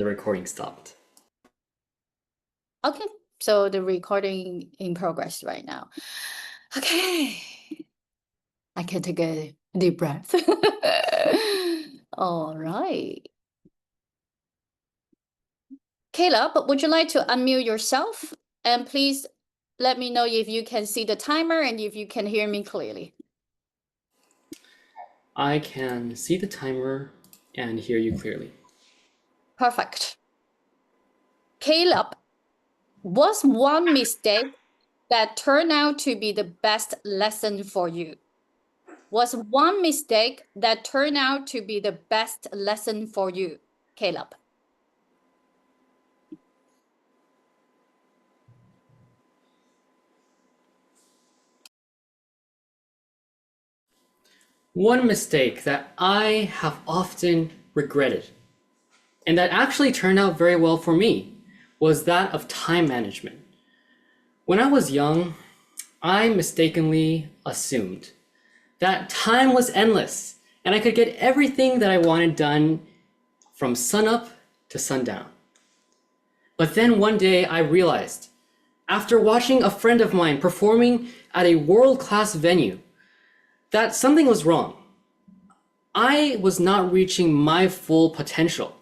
the recording stopped. Okay, so the recording in progress right now. Okay, I can take a deep breath. All right. Caleb, would you like to unmute yourself? And please let me know if you can see the timer and if you can hear me clearly. I can see the timer and hear you clearly. Perfect. Caleb, what's one mistake that turned out to be the best lesson for you? What's one mistake that turned out to be the best lesson for you, Caleb? One mistake that I have often regretted, and that actually turned out very well for me, was that of time management. When I was young, I mistakenly assumed that time was endless and I could get everything that I wanted done from sunup to sundown. But then one day I realized, after watching a friend of mine performing at a world-class venue, that something was wrong. I was not reaching my full potential.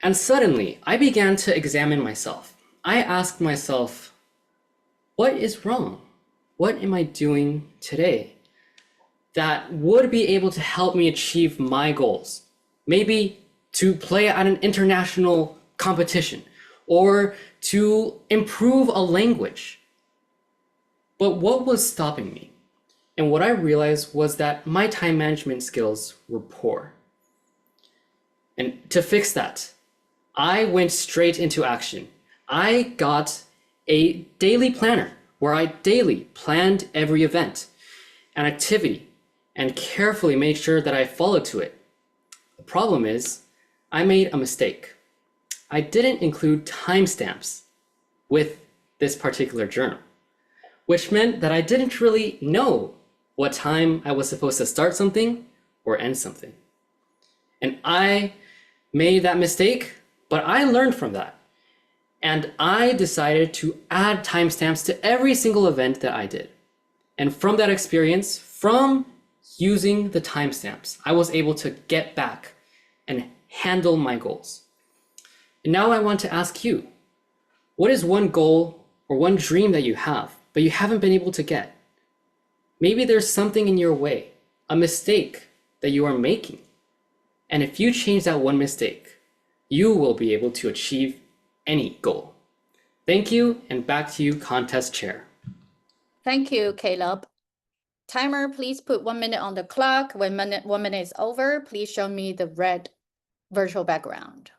And suddenly, I began to examine myself. I asked myself, what is wrong? What am I doing today that would be able to help me achieve my goals? Maybe to play at an international competition or to improve a language. But what was stopping me? And what I realized was that my time management skills were poor. And to fix that, I went straight into action. I got a daily planner where I daily planned every event and activity and carefully made sure that I followed to it. The problem is, I made a mistake. I didn't include timestamps with this particular journal, which meant that I didn't really know what time I was supposed to start something or end something. And I made that mistake, but I learned from that. And I decided to add timestamps to every single event that I did. And from that experience, from using the timestamps, I was able to get back and handle my goals. And now I want to ask you, what is one goal or one dream that you have, but you haven't been able to get? Maybe there's something in your way, a mistake that you are making. And if you change that one mistake, you will be able to achieve any goal. Thank you, and back to you, contest chair. Thank you, Caleb. Timer, please put 1 minute on the clock. When 1 minute is over, please show me the red virtual background.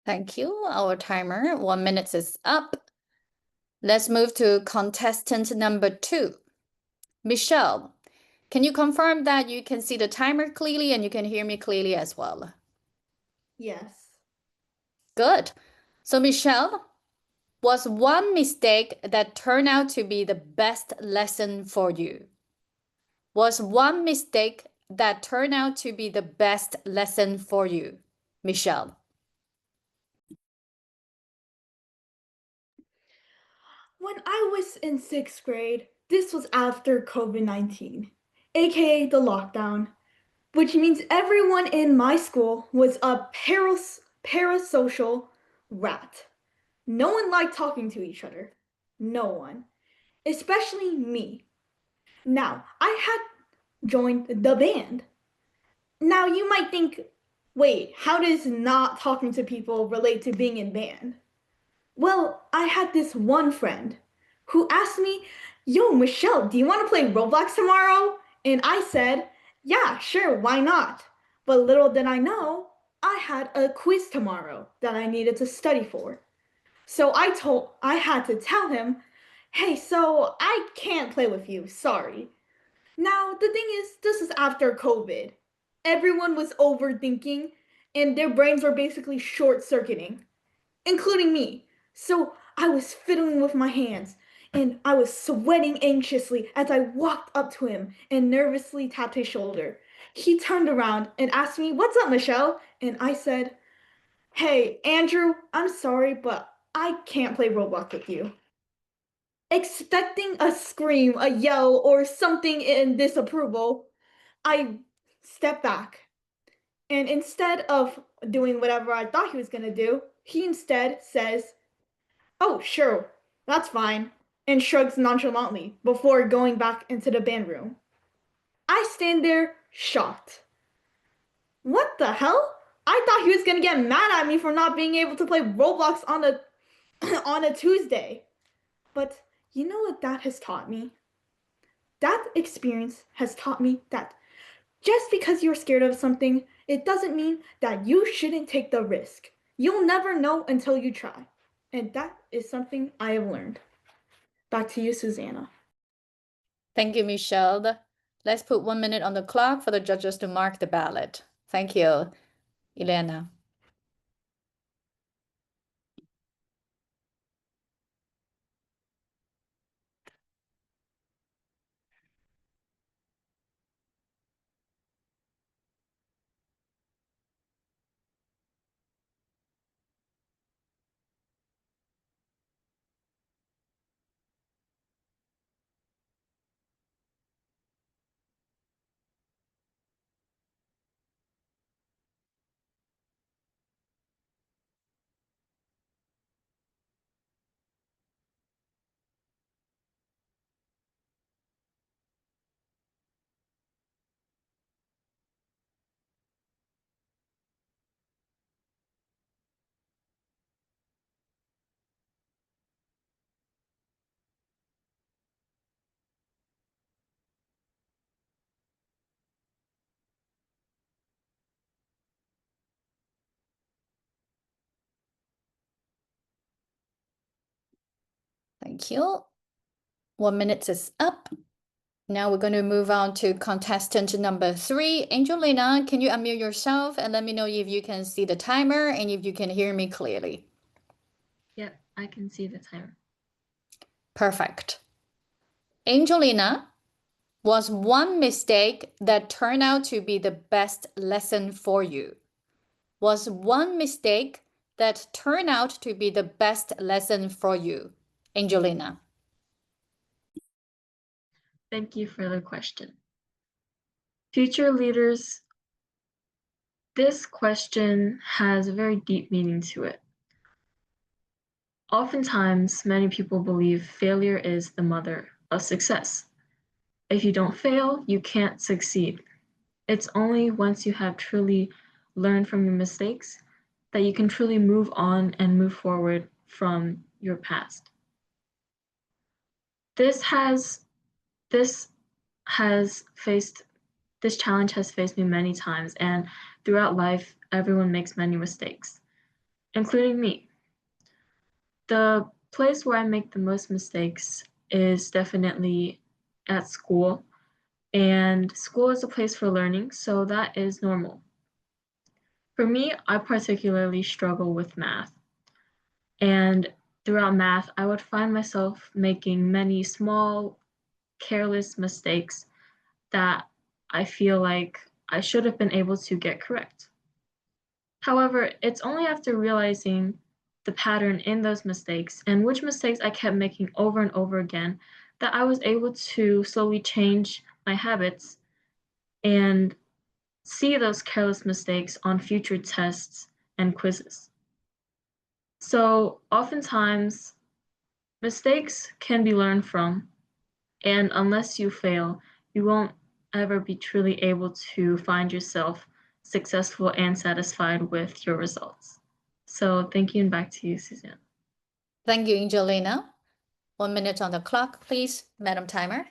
Thank you. Our timer, 1 minute is up. Let's move to contestant number 2. Michelle, can you confirm that you can see the timer clearly and you can hear me clearly as well? Yes. Good. So Michelle, what's one mistake that turned out to be the best lesson for you? What's one mistake that turned out to be the best lesson for you, Michelle? When I was in 6th grade, this was after COVID-19, aka the lockdown, which means everyone in my school was a parasocial rat. No one liked talking to each other. No one. Especially me. Now, I had joined the band. Now, you might think, wait, how does not talking to people relate to being in band? Well, I had this one friend who asked me, Yo, Michelle, do you want to play Roblox tomorrow? And I said, yeah, sure, why not? But little did I know, I had a quiz tomorrow that I needed to study for. So I had to tell him, hey, so I can't play with you, sorry. Now, the thing is, this is after COVID. Everyone was overthinking, and their brains were basically short circuiting, including me. So I was fiddling with my hands, and I was sweating anxiously as I walked up to him and nervously tapped his shoulder. He turned around and asked me, What's up, Michelle? And I said, Hey, Andrew, I'm sorry, but I can't play Roblox with you. Expecting a scream, a yell, or something in disapproval, I stepped back. And instead of doing whatever I thought he was going to do, he instead says, Oh, sure, that's fine, and shrugs nonchalantly before going back into the band room. I stand there, shocked. What the hell? I thought he was gonna get mad at me for not being able to play Roblox on a on a Tuesday. But you know what that has taught me? That experience has taught me that just because you're scared of something, it doesn't mean that you shouldn't take the risk. You'll never know until you try. And that is something I have learned. Back to you, Susanna. Thank you, Michelle. Let's put 1 minute on the clock for the judges to mark the ballot. Thank you, Elena. Thank you. 1 minute is up. Now we're going to move on to contestant number 3. Angelina, can you unmute yourself and let me know if you can see the timer and if you can hear me clearly? Yep, I can see the timer. Perfect. Angelina, was one mistake that turned out to be the best lesson for you? Was one mistake that turned out to be the best lesson for you? Angelina. Thank you for the question. Future leaders, this question has a very deep meaning to it. Oftentimes, many people believe failure is the mother of success. If you don't fail, you can't succeed. It's only once you have truly learned from your mistakes that you can truly move on and move forward from your past. This challenge has faced me many times, and throughout life, everyone makes many mistakes, including me. The place where I make the most mistakes is definitely at school, and school is a place for learning, so that is normal. For me, I particularly struggle with math, and throughout math, I would find myself making many small, careless mistakes that I feel like I should have been able to get correct. However, it's only after realizing the pattern in those mistakes and which mistakes I kept making over and over again, that I was able to slowly change my habits and see those careless mistakes on future tests and quizzes. So oftentimes, mistakes can be learned from, and unless you fail, you won't ever be truly able to find yourself successful and satisfied with your results. So thank you, and back to you, Suzanne. Thank you, Angelina. 1 minute on the clock, please, Madam Timer.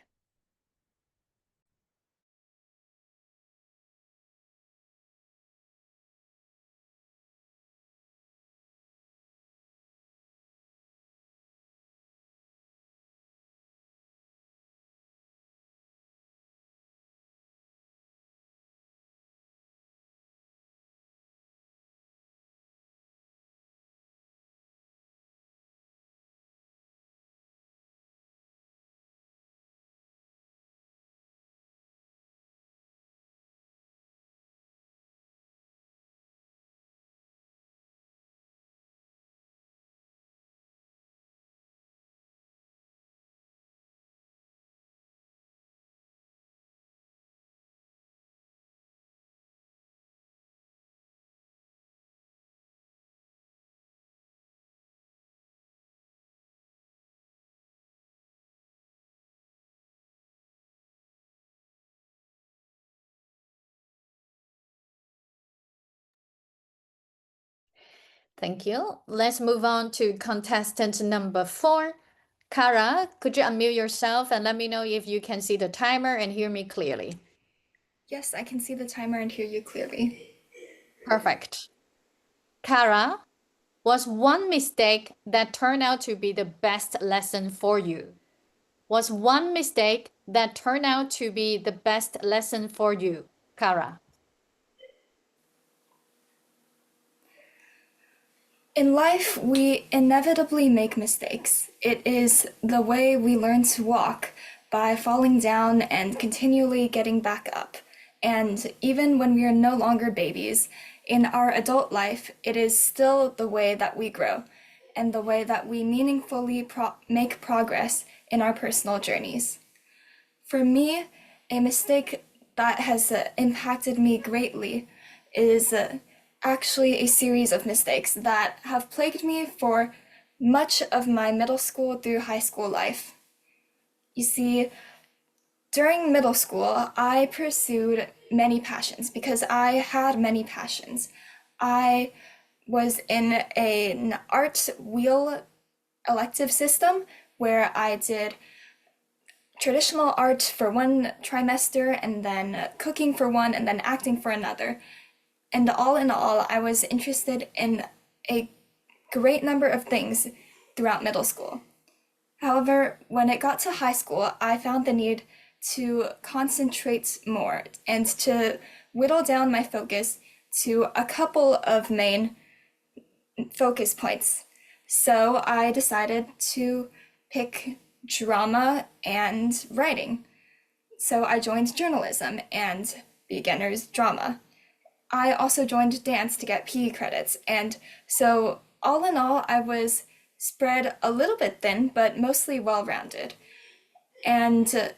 Thank you. Let's move on to contestant number 4. Kara, could you unmute yourself and let me know if you can see the timer and hear me clearly? Yes, I can see the timer and hear you clearly. Perfect. Kara, what's one mistake that turned out to be the best lesson for you? What's one mistake that turned out to be the best lesson for you, Kara? In life, we inevitably make mistakes. It is the way we learn to walk, by falling down and continually getting back up. And even when we are no longer babies, in our adult life, it is still the way that we grow and the way that we meaningfully make progress in our personal journeys. For me, a mistake that has impacted me greatly is actually a series of mistakes that have plagued me for much of my middle school through high school life. You see, during middle school, I pursued many passions because I had many passions. I was in an art wheel elective system where I did traditional art for one trimester and then cooking for one and then acting for another. And all in all, I was interested in a great number of things throughout middle school. However, when it got to high school, I found the need to concentrate more and to whittle down my focus to a couple of main focus points. So I decided to pick drama and writing. So I joined journalism and beginner's drama. I also joined dance to get PE credits, and so all in all, I was spread a little bit thin, but mostly well-rounded. And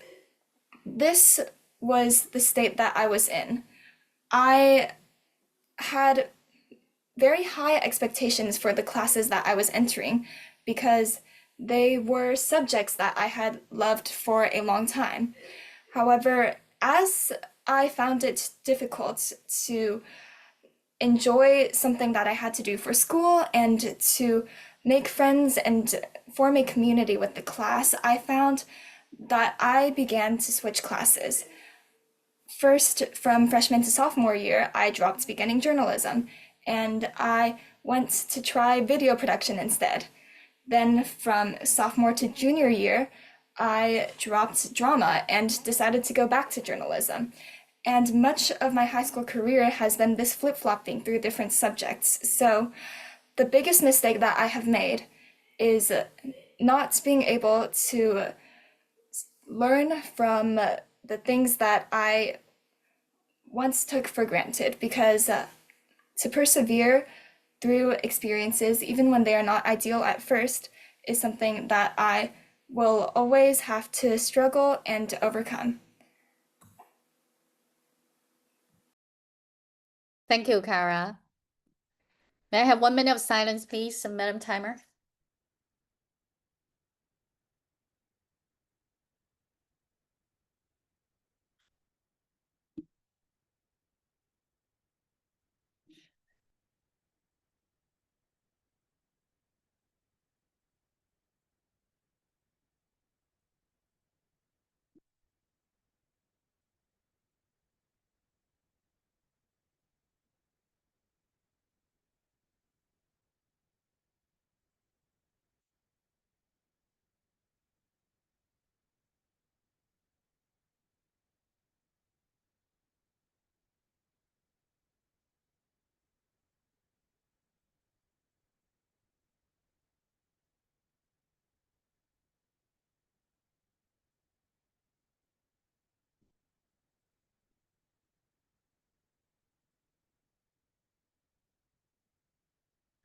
this was the state that I was in. I had very high expectations for the classes that I was entering because they were subjects that I had loved for a long time. However, as I found it difficult to enjoy something that I had to do for school and to make friends and form a community with the class, I found that I began to switch classes. First, from freshman to sophomore year, I dropped beginning journalism and I went to try video production instead. Then from sophomore to junior year, I dropped drama and decided to go back to journalism. And much of my high school career has been this flip-flopping through different subjects. So the biggest mistake that I have made is not being able to learn from the things that I once took for granted, because to persevere, through experiences, even when they are not ideal at first, is something that I will always have to struggle and overcome. Thank you, Kara. May I have 1 minute of silence, please, Madam Timer?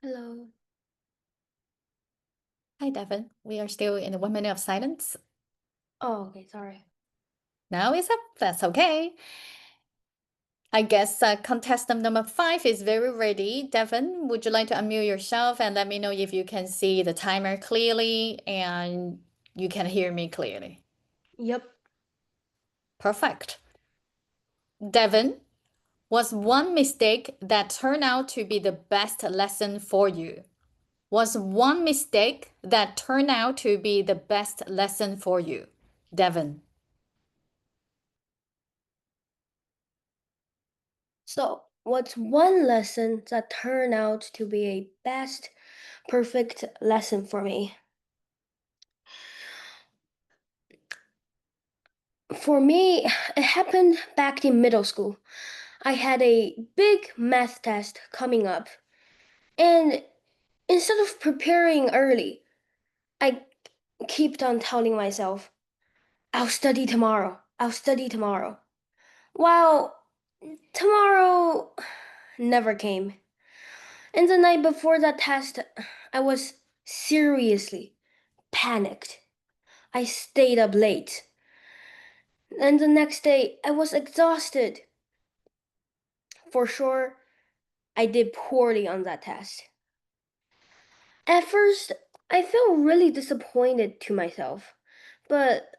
Hello. Hi, Devin. We are still in the 1 minute of silence. Oh, okay, sorry. Now it's up. That's okay. I guess contestant number 5 is very ready. Devin, would you like to unmute yourself and let me know if you can see the timer clearly and you can hear me clearly? Yep. Perfect. Devin, was one mistake that turned out to be the best lesson for you? Was one mistake that turned out to be the best lesson for you? Devin. So, what's one lesson that turned out to be a best perfect lesson for me? For me, it happened back in middle school. I had a big math test coming up, and instead of preparing early, I kept on telling myself, I'll study tomorrow. I'll study tomorrow. Well, tomorrow never came. And the night before that test, I was seriously panicked. I stayed up late. And the next day, I was exhausted. For sure, I did poorly on that test. At first, I felt really disappointed to myself. But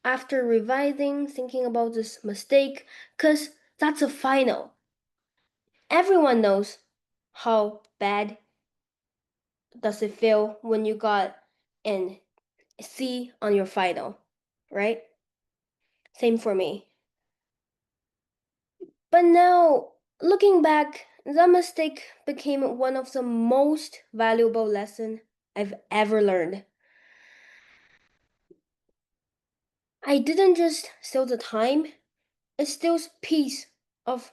after revising, thinking about this mistake, because that's a final, everyone knows how bad does it feel when you got an C on your final, right? Same for me. But now, looking back, that mistake became one of the most valuable lessons I've ever learned. I didn't just steal the time, it steals peace of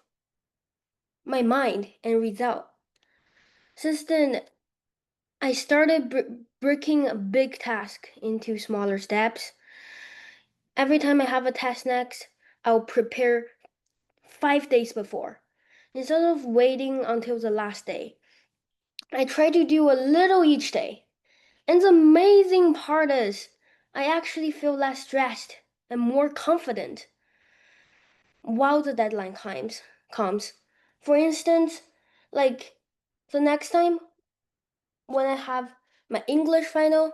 my mind and result. Since then, I started breaking a big task into smaller steps. Every time I have a test next, I'll prepare 5 days before, instead of waiting until the last day. I try to do a little each day. And the amazing part is, I actually feel less stressed and more confident while the deadline comes. For instance, like the next time when I have my English final,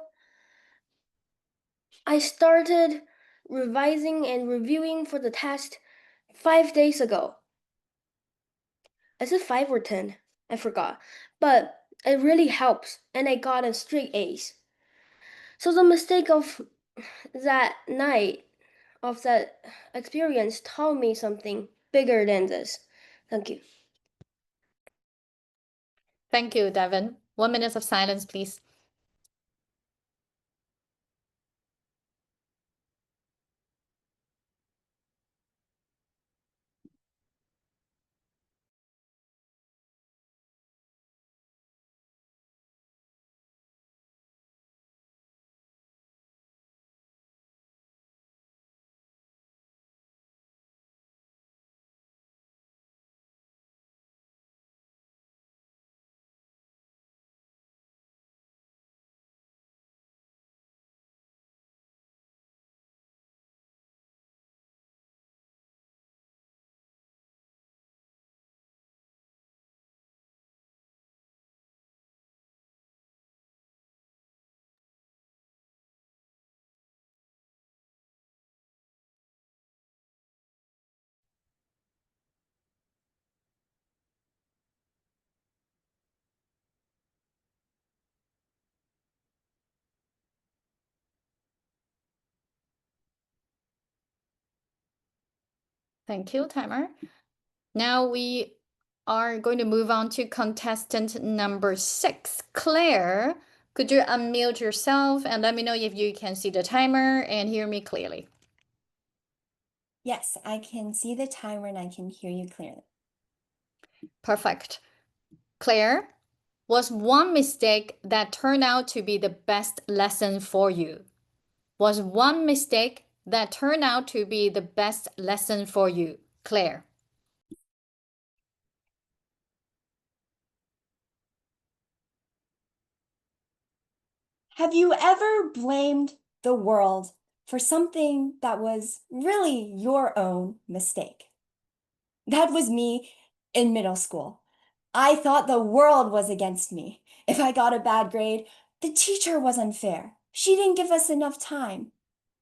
I started revising and reviewing for the test 5 days ago. Is it 5 or 10? I forgot. But it really helps, and I got a straight A's. So the mistake of that night, of that experience, taught me something bigger than this. Thank you. Thank you, Devin. 1 minute of silence, please. Thank you, timer. Now we are going to move on to contestant number 6. Claire, could you unmute yourself and let me know if you can see the timer and hear me clearly? Yes, I can see the timer and I can hear you clearly. Perfect. Claire, was one mistake that turned out to be the best lesson for you? Was one mistake that turned out to be the best lesson for you? Claire. Have you ever blamed the world for something that was really your own mistake? That was me in middle school. I thought the world was against me. If I got a bad grade, the teacher was unfair. She didn't give us enough time.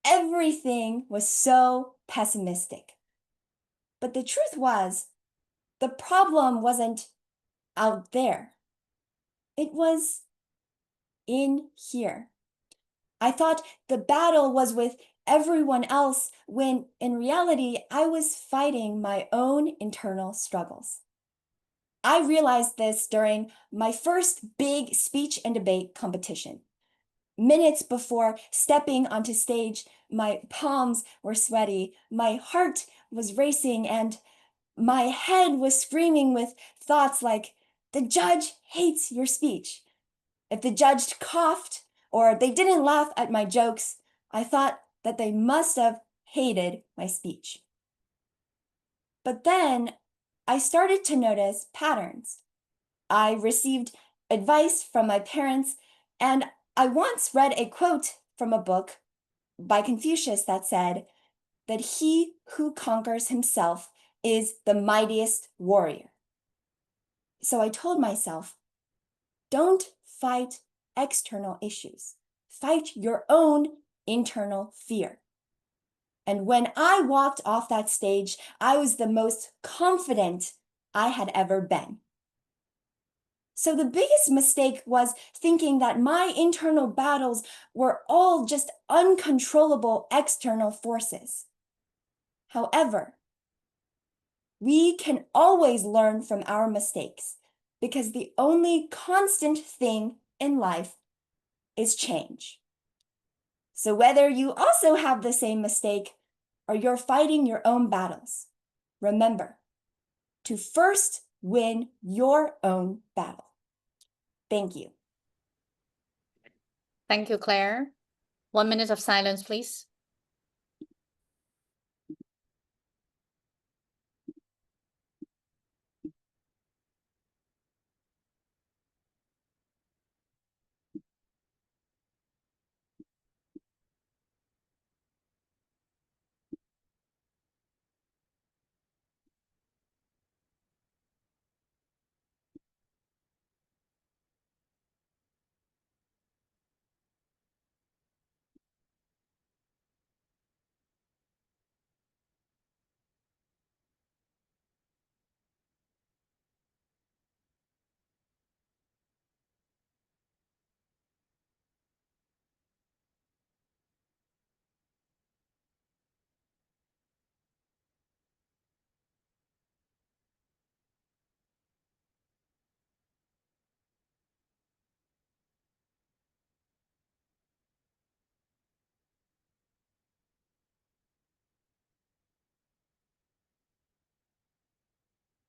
Everything was so pessimistic. But the truth was, the problem wasn't out there. It was in here. I thought the battle was with everyone else when in reality, I was fighting my own internal struggles. I realized this during my first big speech and debate competition. Minutes before stepping onto stage, my palms were sweaty, my heart was racing, and my head was screaming with thoughts like, the judge hates your speech. If the judge coughed or they didn't laugh at my jokes, I thought that they must have hated my speech. But then I started to notice patterns. I received advice from my parents, and I once read a quote from a book by Confucius that said that he who conquers himself is the mightiest warrior. So I told myself, don't fight external issues. Fight your own internal fear. And when I walked off that stage, I was the most confident I had ever been. So the biggest mistake was thinking that my internal battles were all just uncontrollable external forces. However, we can always learn from our mistakes because the only constant thing in life is change. So whether you also have the same mistake or you're fighting your own battles, remember to first win your own battle. Thank you. Thank you, Claire. 1 minute of silence, please.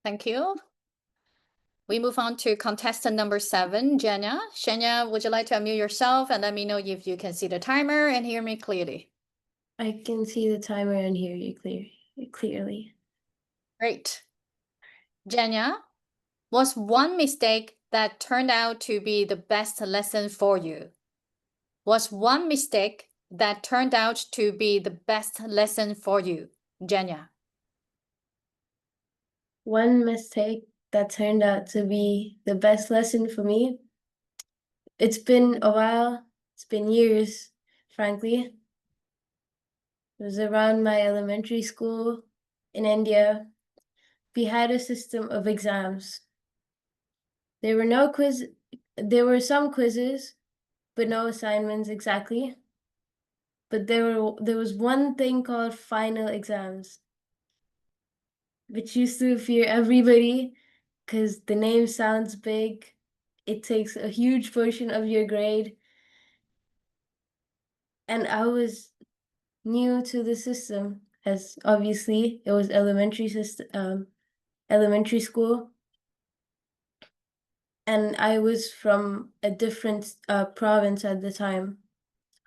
Thank you. We move on to contestant number 7, Jenya. Jenya, would you like to unmute yourself and let me know if you can see the timer and hear me clearly? I can see the timer and hear you clearly. Great. Jenya, what's one mistake that turned out to be the best lesson for you? What's one mistake that turned out to be the best lesson for you, Jenya? One mistake that turned out to be the best lesson for me. It's been a while. It's been years, frankly. It was around my elementary school in India. We had a system of exams. There were some quizzes, but no assignments exactly. But there was one thing called final exams. which used to fear everybody because the name sounds big. It takes a huge portion of your grade. And I was new to the system, as obviously it was elementary school. And I was from a different province at the time.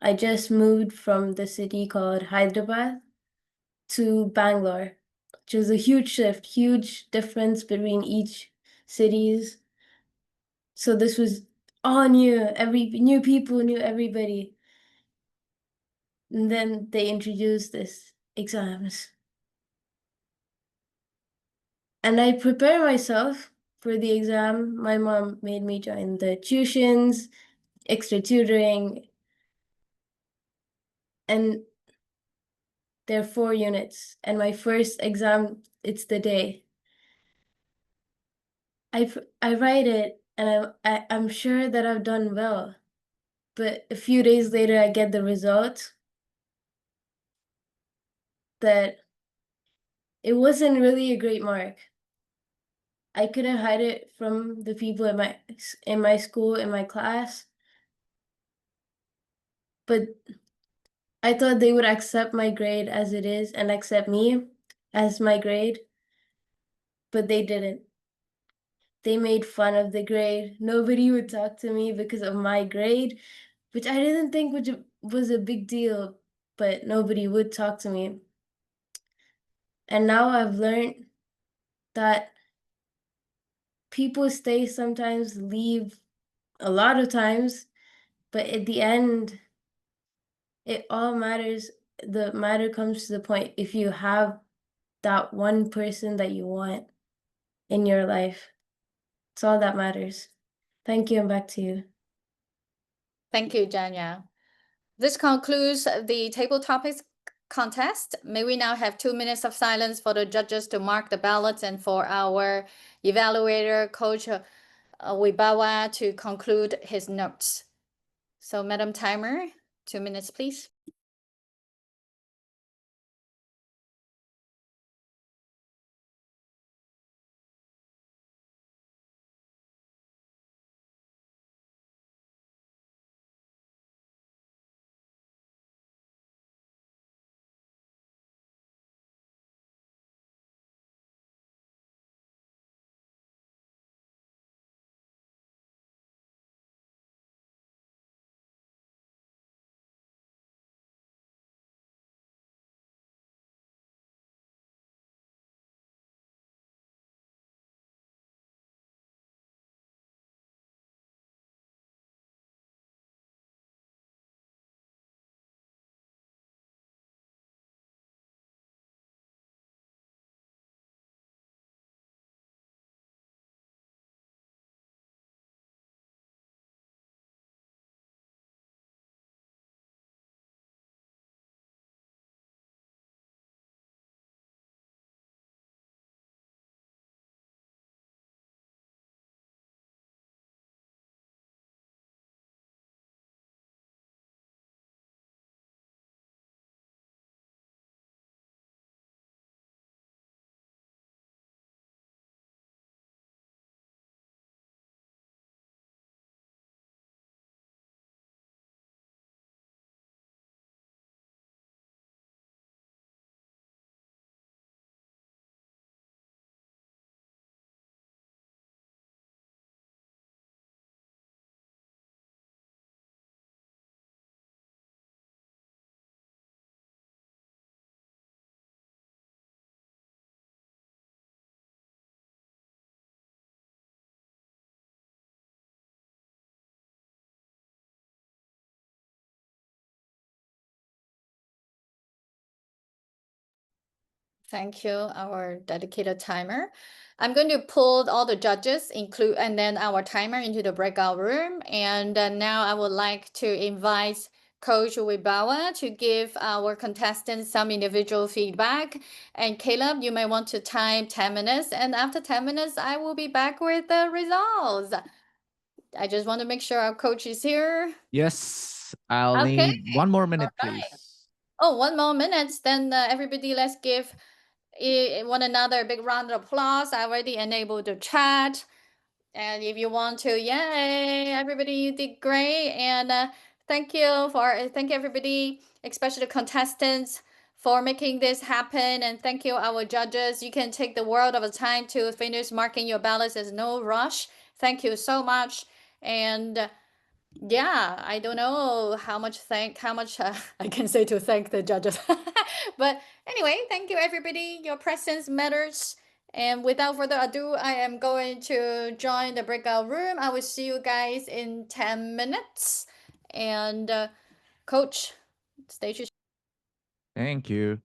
I just moved from the city called Hyderabad to Bangalore, which was a huge shift, huge difference between each cities. So this was all new, new people, knew everybody. And then they introduced this exams. And I prepared myself for the exam. My mom made me join the tuitions, extra tutoring, and there are 4 units. And my first exam, it's the day. I write it, and I'm sure that I've done well. But a few days later, I get the result that it wasn't really a great mark. I couldn't hide it from the people in my school, in my class. But I thought they would accept my grade as it is and accept me as my grade, but they didn't. They made fun of the grade. Nobody would talk to me because of my grade, which I didn't think was a big deal, but nobody would talk to me. And now I've learned that people stay sometimes, leave a lot of times, but at the end, it all matters. The matter comes to the point if you have that one person that you want in your life. It's all that matters. Thank you, and back to you. Thank you, Janya. This concludes the table topics contest. May we now have 2 minutes of silence for the judges to mark the ballots and for our evaluator, Coach Wibawa, to conclude his notes. So, Madam Timer, 2 minutes, please. Thank you, our dedicated timer. I'm going to pull all the judges, and then our timer into the breakout room. And now I would like to invite Coach Wibawa to give our contestants some individual feedback. And Caleb, you may want to time 10 minutes. And after 10 minutes, I will be back with the results. I just want to make sure our coach is here. Yes, I'll Okay. need 1 more minute, All right. please. Oh, 1 more minute. Then everybody, let's give one another a big round of applause. I already enabled the chat. And if you want to, yay, everybody, you did great. And thank you everybody, especially contestants, for making this happen. And thank you, our judges. You can take the world of a time to finish marking your ballots. There's no rush. Thank you so much. And yeah, I don't know how much I can say to thank the judges. But anyway, thank you, everybody. Your presence matters. And without further ado, I am going to join the breakout room. I will see you guys in 10 minutes. And Coach, stage is. Thank you.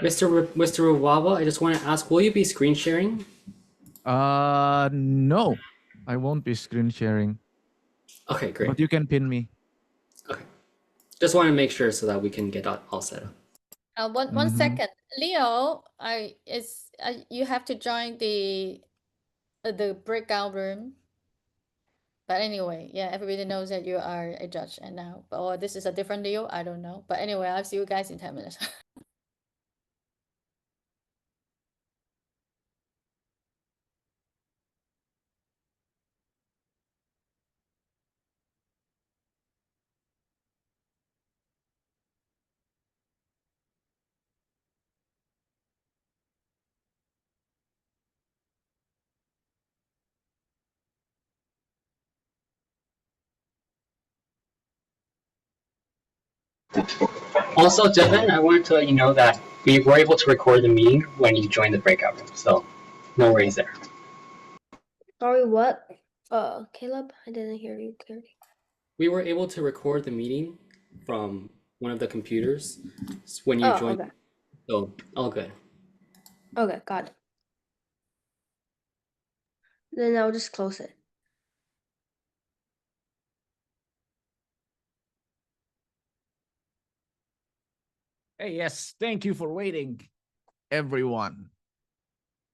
Mr. Wawa, I just want to ask, will you be screen sharing? No, I won't be screen sharing. Okay, great. But you can pin me. Okay. Just want to make sure so that we can get all set up. One second, Leo. You have to join the breakout room. But anyway, yeah, everybody knows that you are a judge and now, or this is a different Leo. I don't know. But anyway, I'll see you guys in 10 minutes. Also, Devin, I wanted to let you know that we were able to record the meeting when you joined the breakout room, so no worries there. Sorry, what? Caleb, I didn't hear you clearly. We were able to record the meeting from one of the computers when you joined. Okay. So all good. Okay, got it. Then I'll just close it. Hey, yes, thank you for waiting, everyone.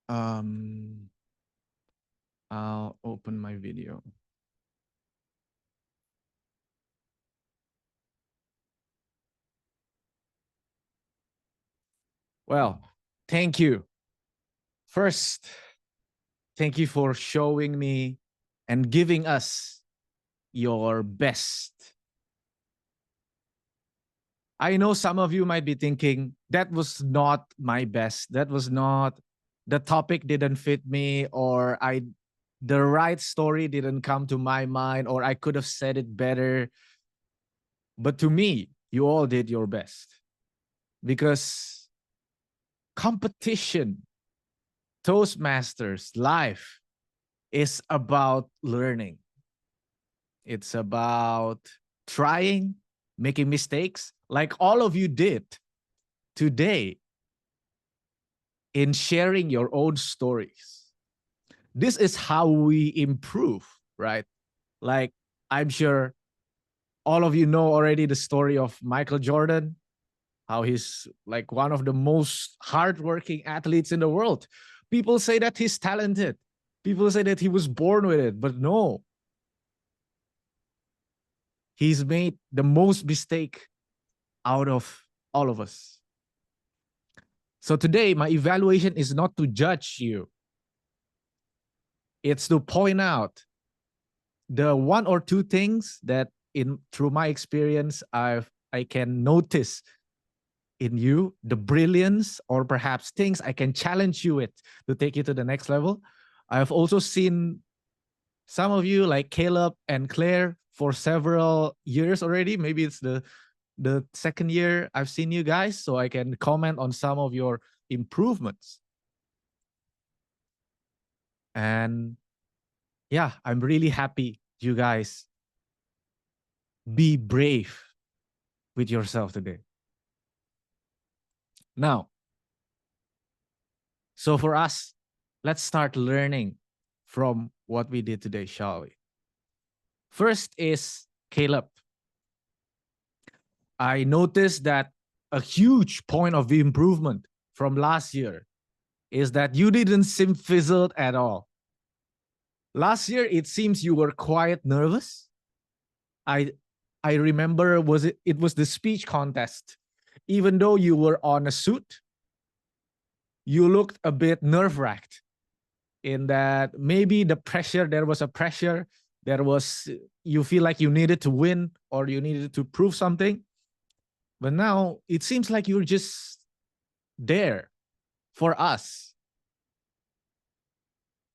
I'll open my video. Well, thank you. First, thank you for showing me and giving us your best. I know some of you might be thinking, that was not my best. That was not, the topic didn't fit me, or the right story didn't come to my mind, or I could have said it better. But to me, you all did your best. Because competition, Toastmasters, life is about learning. It's about trying, making mistakes, like all of you did today in sharing your own stories. This is how we improve, right? Like, I'm sure all of you know already the story of Michael Jordan, how he's like one of the most hardworking athletes in the world. People say that he's talented. People say that he was born with it, but no. He's made the most mistake out of all of us. So today, my evaluation is not to judge you. It's to point out the one or two things that through my experience, I can notice in you, the brilliance, or perhaps things I can challenge you with to take you to the next level. I've also seen some of you like Caleb and Claire for several years already. Maybe it's the second year I've seen you guys, so I can comment on some of your improvements. And yeah, I'm really happy you guys be brave with yourself today. Now, so for us, let's start learning from what we did today, shall we? First is Caleb. I noticed that a huge point of improvement from last year is that you didn't seem fizzled at all. Last year, it seems you were quite nervous. I remember it was the speech contest. Even though you were on a suit, you looked a bit nerve-wracked in that maybe there was a pressure, you feel like you needed to win or you needed to prove something. But now it seems like you're just there for us.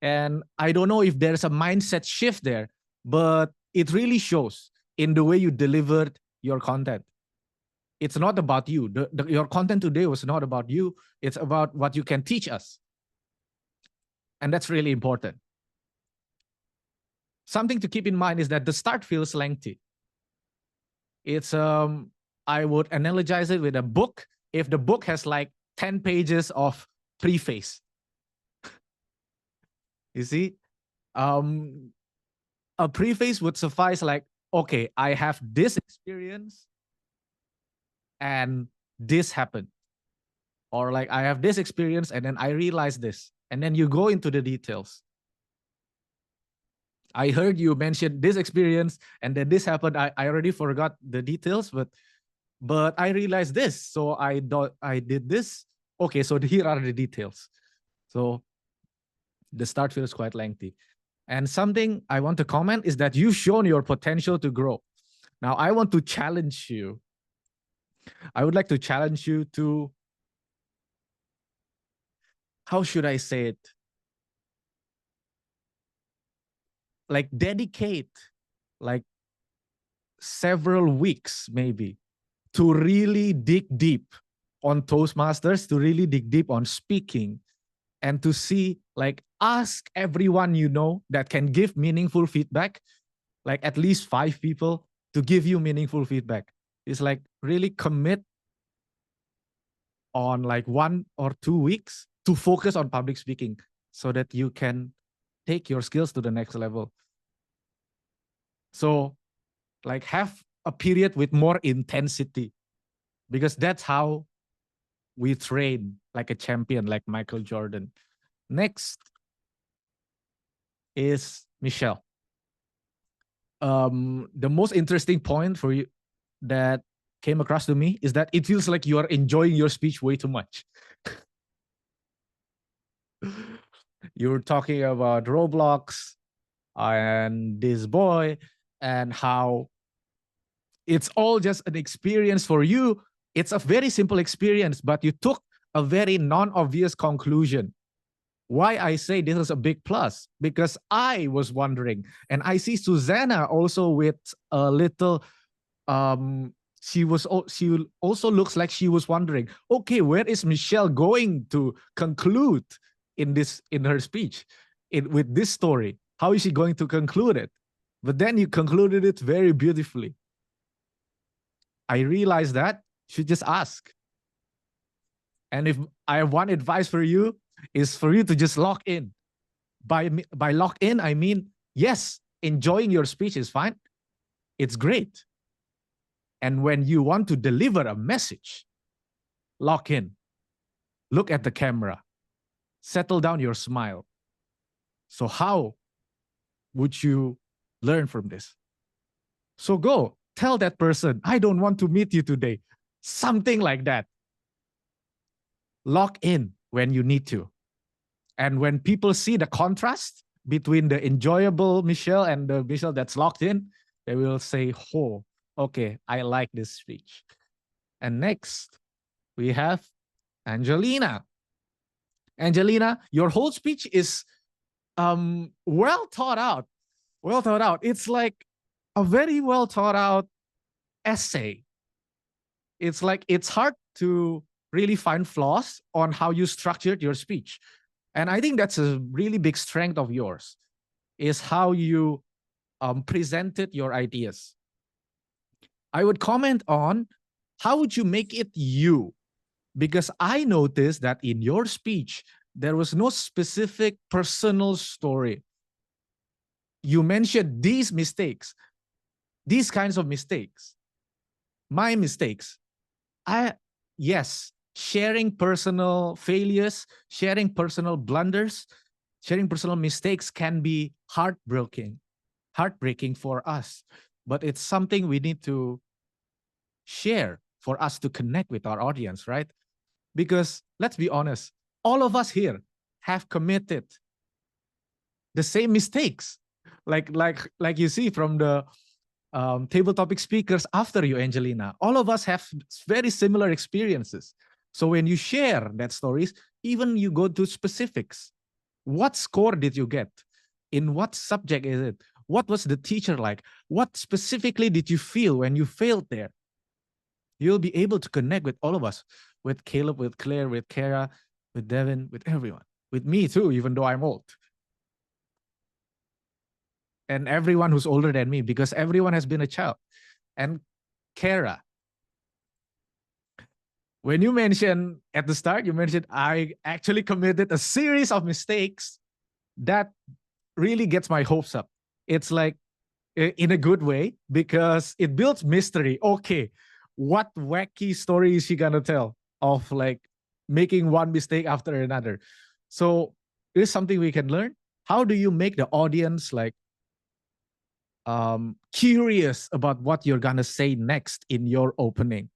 And I don't know if there's a mindset shift there, but it really shows in the way you delivered your content. It's not about you. Your content today was not about you. It's about what you can teach us. And that's really important. Something to keep in mind is that the start feels lengthy. It's I would analogize it with a book. If the book has like 10 pages of preface, you see, a preface would suffice, like, okay, I have this experience and this happened. Or like, I have this experience and then I realized this. And then you go into the details. I heard you mention this experience and then this happened. I already forgot the details, but I realized this. So I did this. Okay, so here are the details. So the start feels quite lengthy. And something I want to comment is that you've shown your potential to grow. Now, I want to challenge you. I would like to challenge you to, how should I say it? Like dedicate like several weeks maybe to really dig deep on Toastmasters, to really dig deep on speaking, and to see, like, ask everyone you know that can give meaningful feedback, like at least 5 people to give you meaningful feedback. It's like really commit on like 1 or 2 weeks to focus on public speaking so that you can take your skills to the next level. So like have a period with more intensity, because that's how we train like a champion, like Michael Jordan. Next is Michelle. The most interesting point for you that came across to me is that it feels like you are enjoying your speech way too much. You're talking about Roblox and this boy and how it's all just an experience for you. It's a very simple experience, but you took a very non-obvious conclusion. Why I say this is a big plus, because I was wondering, and I see Susanna also with a little, she also looks like she was wondering, okay, where is Michelle going to conclude in her speech with this story? How is she going to conclude it? But then you concluded it very beautifully. I realized that you should just ask. And if I have one advice for you, is for you to just lock in. By lock in, I mean, yes, enjoying your speech is fine. It's great. And when you want to deliver a message, lock in. Look at the camera. Settle down your smile. So how would you learn from this? So go tell that person, I don't want to meet you today. Something like that. Lock in when you need to. And when people see the contrast between the enjoyable Michelle and the Michelle that's locked in, they will say, oh, okay, I like this speech. And next, we have Angelina. Angelina, your whole speech is well thought out. Well thought out. It's like a very well thought out essay. It's like, it's hard to really find flaws on how you structured your speech. And I think that's a really big strength of yours, is how you presented your ideas. I would comment on how would you make it you? Because I noticed that in your speech, there was no specific personal story. You mentioned these mistakes, these kinds of mistakes, my mistakes. Yes, sharing personal failures, sharing personal blunders, sharing personal mistakes can be heartbreaking for us. but it's something we need to share for us to connect with our audience, right? Because let's be honest, all of us here have committed the same mistakes. Like you see from the table topic speakers after you, Angelina, all of us have very similar experiences. So when you share that stories, even you go to specifics. What score did you get? In what subject is it? What was the teacher like? What specifically did you feel when you failed there? You'll be able to connect with all of us, with Caleb, with Claire, with Kara, with Devin, with everyone, with me too, even though I'm old. And everyone who's older than me, because everyone has been a child. And Kara, when you mentioned at the start, you mentioned I actually committed a series of mistakes. That really gets my hopes up. It's like in a good way, because it builds mystery. Okay, what wacky story is she gonna tell of like making one mistake after another? So here's something we can learn. How do you make the audience like curious about what you're gonna say next in your opening?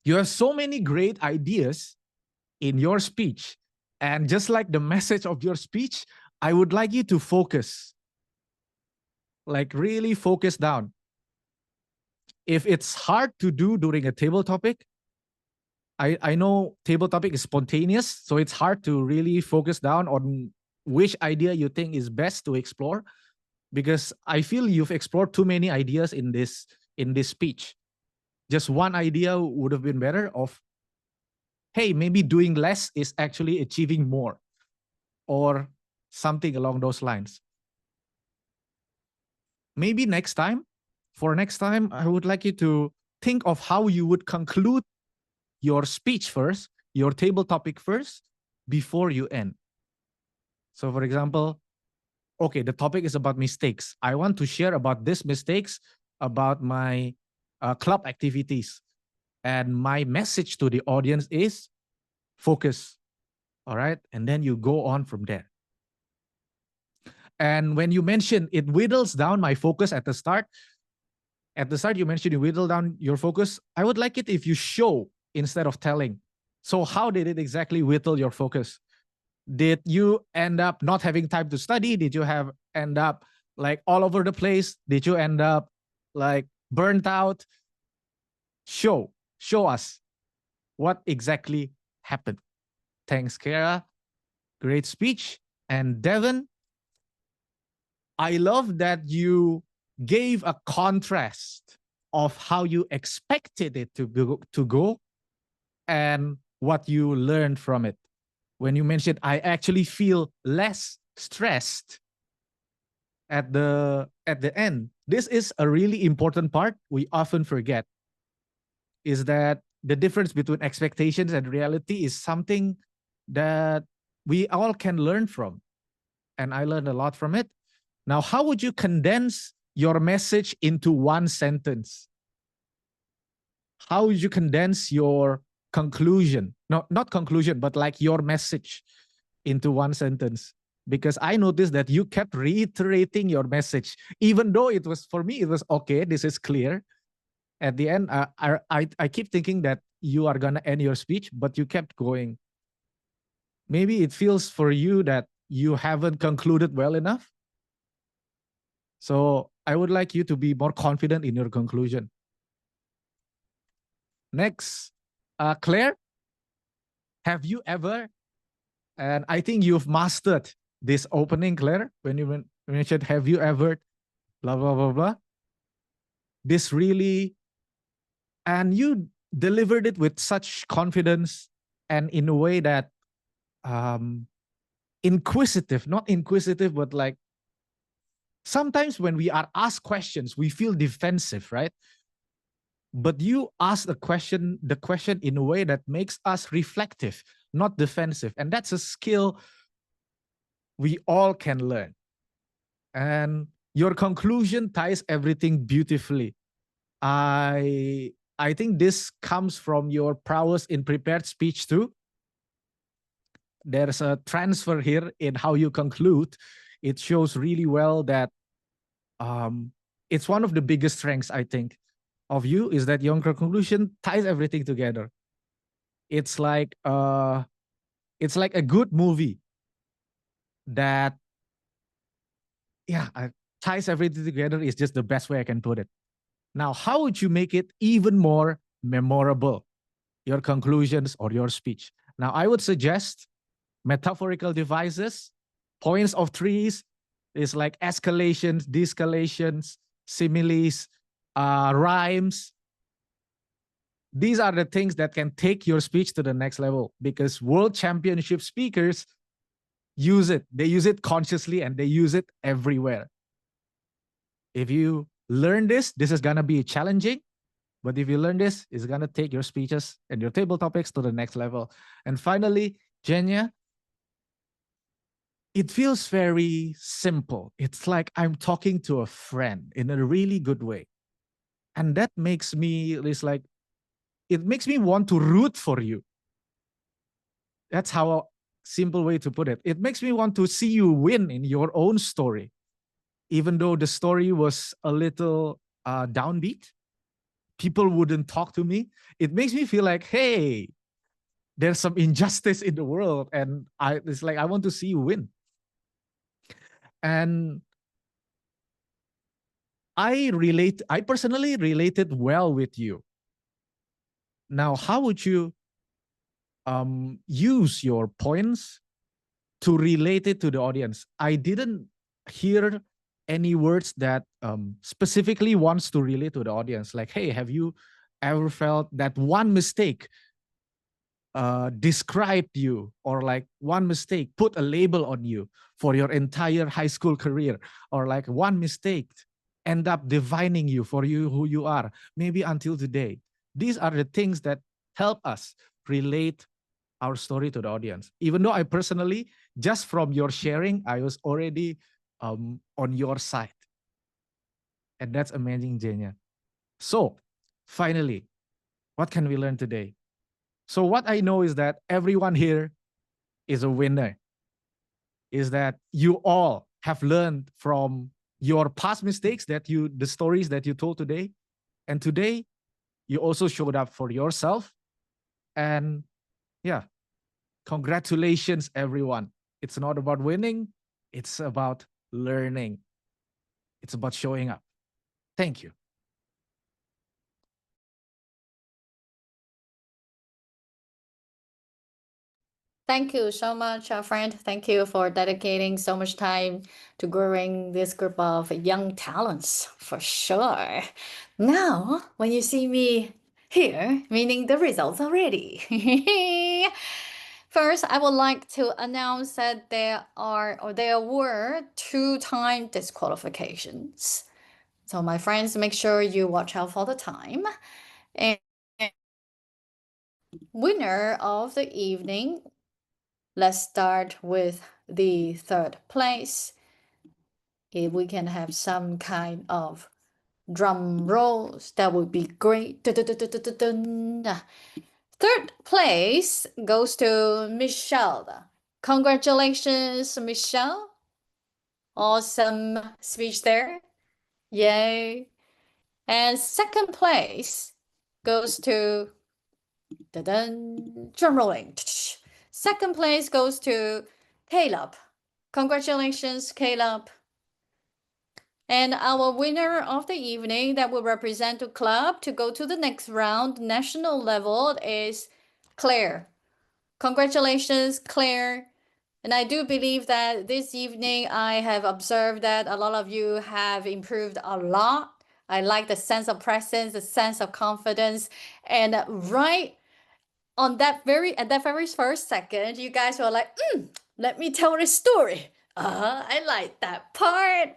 You have so many great ideas in your speech, and just like the message of your speech, I would like you to focus, like really focus down. If it's hard to do during a table topic, I know table topic is spontaneous, so it's hard to really focus down on which idea you think is best to explore, because I feel you've explored too many ideas in this speech. Just one idea would have been better of, hey, maybe doing less is actually achieving more, or something along those lines. Maybe next time, I would like you to think of how you would conclude your speech first, your table topic first, before you end. So for example, okay, the topic is about mistakes. I want to share about these mistakes, about my club activities. And my message to the audience is focus. All right. And then you go on from there. And when you mention it whittles down my focus at the start, you mentioned you whittle down your focus. I would like it if you show instead of telling. So how did it exactly whittle your focus? Did you end up not having time to study? Did you end up like all over the place? Did you end up like burnt out? Show us what exactly happened. Thanks, Kara. Great speech. And Devin, I love that you gave a contrast of how you expected it to go and what you learned from it. When you mentioned, I actually feel less stressed at the end. This is a really important part we often forget, is that the difference between expectations and reality is something that we all can learn from. And I learned a lot from it. Now, how would you condense your message into one sentence? How would you condense your conclusion? No, not conclusion, but like your message into one sentence? Because I noticed that you kept reiterating your message, even though it was, for me, it was okay, this is clear. At the end, I keep thinking that you are gonna end your speech, but you kept going. Maybe it feels for you that you haven't concluded well enough. So I would like you to be more confident in your conclusion. Next, Claire, have you ever, and I think you've mastered this opening, Claire, when you mentioned, have you ever, blah, blah, blah, blah. This really, and you delivered it with such confidence and in a way that inquisitive, not inquisitive, but like sometimes when we are asked questions, we feel defensive, right? But you ask the question in a way that makes us reflective, not defensive. And that's a skill we all can learn. And your conclusion ties everything beautifully. I think this comes from your prowess in prepared speech too. There's a transfer here in how you conclude. It shows really well that it's one of the biggest strengths, I think, of you, is that your conclusion ties everything together. It's like a good movie that, yeah, ties everything together is just the best way I can put it. Now, how would you make it even more memorable, your conclusions or your speech? Now, I would suggest metaphorical devices, points of trees, is like escalations, de-escalations, similes, rhymes. These are the things that can take your speech to the next level, because world championship speakers use it. They use it consciously and they use it everywhere. If you learn this is going to be challenging, but if you learn this, it's going to take your speeches and your table topics to the next level. And finally, Jenya, it feels very simple. It's like I'm talking to a friend in a really good way. And that makes me, it makes me want to root for you. That's how a simple way to put it. It makes me want to see you win in your own story. Even though the story was a little downbeat, people wouldn't talk to me. It makes me feel like, hey, there's some injustice in the world. And it's like, I want to see you win. And I personally related well with you. Now, how would you use your points to relate it to the audience? I didn't hear any words that specifically wants to relate to the audience. Like, hey, have you ever felt that one mistake described you, or like one mistake put a label on you for your entire high school career, or like one mistake end up defining you for you who you are, maybe until today? These are the things that help us relate our story to the audience. Even though I personally, just from your sharing, I was already on your side. And that's amazing, Jenya. So finally, what can we learn today? So what I know is that everyone here is a winner, is that you all have learned from your past mistakes, the stories that you told today. And today, you also showed up for yourself. And yeah, congratulations, everyone. It's not about winning. It's about learning. It's about showing up. Thank you. Thank you so much, friend. Thank you for dedicating so much time to growing this group of young talents, for sure. Now, when you see me here, meaning the results already. First, I would like to announce that there were 2-time disqualifications. So my friends, make sure you watch out for the time. And winner of the evening, let's start with the third place. If we can have some kind of drum rolls, that would be great. Third place goes to Michelle. Congratulations, Michelle. Awesome speech there. Yay. And second place goes to drum rolling. Second place goes to Caleb. Congratulations, Caleb. And our winner of the evening that will represent the club to go to the next round, national level, is Claire. Congratulations, Claire. And I do believe that this evening I have observed that a lot of you have improved a lot. I like the sense of presence, the sense of confidence, and right at that very first second, you guys were like, let me tell a story. I like that part.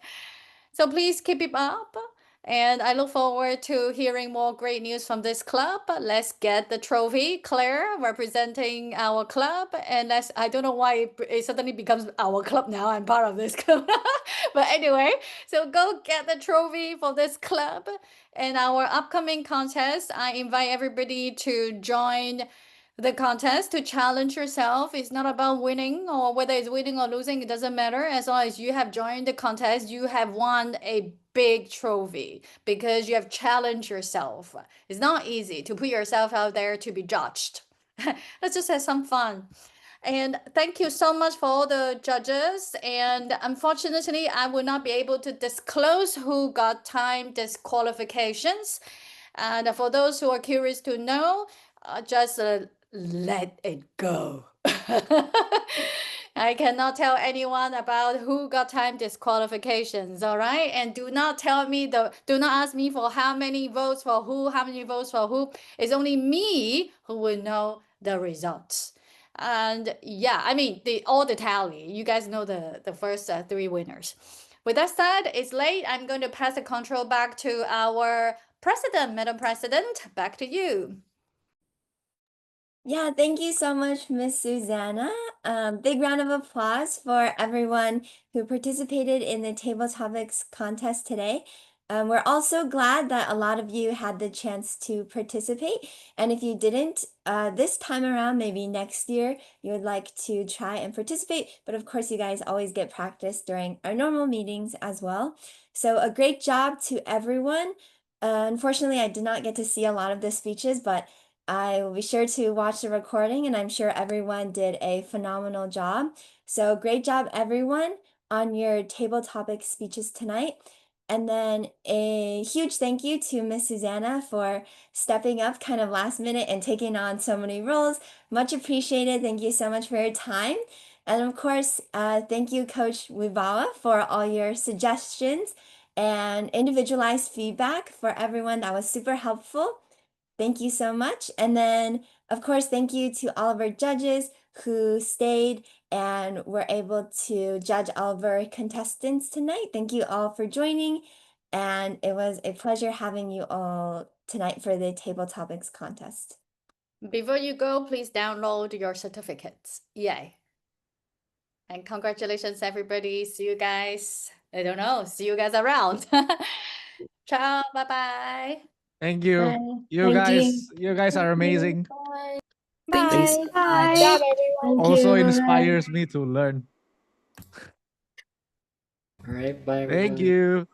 So please keep it up. And I look forward to hearing more great news from this club. Let's get the trophy. Claire representing our club. And I don't know why it suddenly becomes our club now. I'm part of this club. But anyway, so go get the trophy for this club. And our upcoming contest, I invite everybody to join the contest to challenge yourself. It's not about winning, or whether it's winning or losing, it doesn't matter. As long as you have joined the contest, you have won a big trophy because you have challenged yourself. It's not easy to put yourself out there to be judged. Let's just have some fun. And thank you so much for all the judges. And unfortunately, I will not be able to disclose who got time disqualifications. And for those who are curious to know, just let it go. I cannot tell anyone about who got time disqualifications, all right? And do not do not ask me for how many votes for who, how many votes for who. It's only me who will know the results. And yeah, I mean, all the tally. You guys know the first three winners. With that said, it's late. I'm going to pass the control back to our president, Madam President. Back to you. Yeah, thank you so much, Miss Susanna. Big round of applause for everyone who participated in the Table Topics contest today. We're also glad that a lot of you had the chance to participate. And if you didn't, this time around, maybe next year, you would like to try and participate. But of course, you guys always get practice during our normal meetings as well. So a great job to everyone. Unfortunately, I did not get to see a lot of the speeches, but I will be sure to watch the recording, and I'm sure everyone did a phenomenal job. So great job, everyone, on your table topic speeches tonight. And then a huge thank you to Miss Susanna for stepping up kind of last minute and taking on so many roles. Much appreciated. Thank you so much for your time. And of course, thank you, Coach Wibawa, for all your suggestions and individualized feedback for everyone. That was super helpful. Thank you so much. And then, of course, thank you to all of our judges who stayed and were able to judge all of our contestants tonight. Thank you all for joining. And it was a pleasure having you all tonight for the Table Topics contest. Before you go, please download your certificates. Yay. And congratulations, everybody. See you guys. I don't know. See you guys around. Ciao. Bye-bye. Thank you. Bye. You Thank you. guys are amazing. Bye. Thanks. Bye. Bye. Good job, everyone. Thank Also you. Bye. inspires me to learn. All right, bye Thank everyone. you.